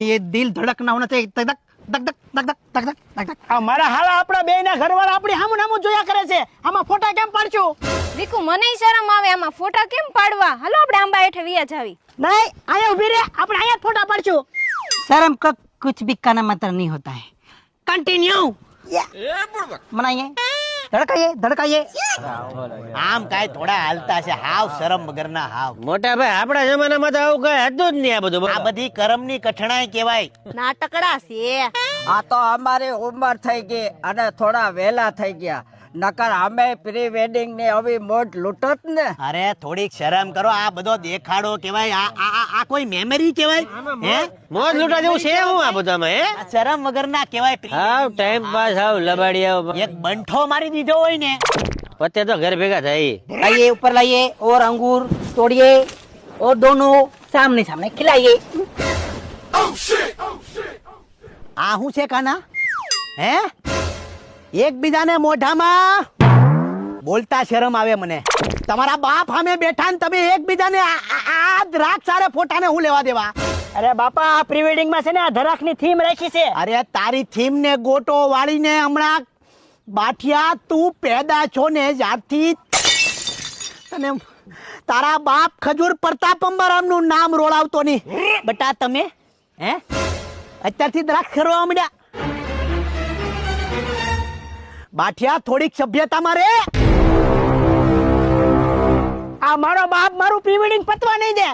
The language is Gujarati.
ये दिल धड़कना होना चाहिए धक धक धक धक धक धक धक धक धक। આ મારા હાલા આપણા બેયના ઘરવાળા આપણી હામું નામું જોયા કરે છે. આમાં ફોટા કેમ પાડશું? રીકુ મને શરમ આવે આમાં ફોટા કેમ પાડવા? હાલો આપણે આંબા હેઠે વિયા જાવી. નહીં, અહીંયા ઊભી રે, આપણે અહીંયા જ ફોટા પાડશું. शर्म का कुछ भी कहना मतलब नहीं होता है. कंटिन्यू मनाइए धड़काइए धड़काइए આમ કાય થોડા હાલતા છે હાવ શરમ વગરના હાવ. મોટા ભાઈ આપણા જમાનામાં તો આવું કઈ હતું જ નહીં. આ બધું આ બધી કરમની કઠણાઈ કહેવાય. નાટકડા છે. આ તો અમારી ઉંમર થઈ ગઈ અને થોડા વહેલા થઈ ગયા, નકર અમે પ્રી વેડિંગ ની આવી મોટ લૂંટત ને. અરે થોડીક શરમ કરો. આ બધો દેખાડો કહેવાય. આ કોઈ મેમરી કહેવાય? હે મોજ લૂંટા જેવું છે હું આ બધામાં હે? આ શરમ વગરના કહેવાય. હાવ ટાઈમ પાસ હાવ લબાડિયા એક બંઠો મારી દીધો હોય ને. પતે તો ઘર ભેગા થાય. लाइए ऊपर लाइए और अंगूर तोड़िए और दोनों सामने सामने खिलाइए. આ હું છે કાના? હે એકબીજાને મોઢામાં બોલતા શરમ આવે મને. તમારા બાપ સામે બેઠા ને તમે એકબીજાને આ દ્રાક્ષ સારે ફોટાને હું લેવા દેવા? અરે બાપા, આ પ્રી વેડિંગ માં છે ને આ ધરાકની થીમ રાખી છે. અરે તારી થીમ ને ગોટો વાળીને હમણાં બાઠિયા તું પેદા છો ને જ્યારથી તને તારા બાપ ખજૂર પ્રતાપંબરમ નું નામ રોળાવતો નહીં. બટા તમે હે અત્યારથી દ્રાક્ષ ખરવા માંડ્યા. બાઠિયા થોડીક સભ્યતામાં રે. આ મારો બાપ મારું પ્રી વેડિંગ પતવા નહીં દે.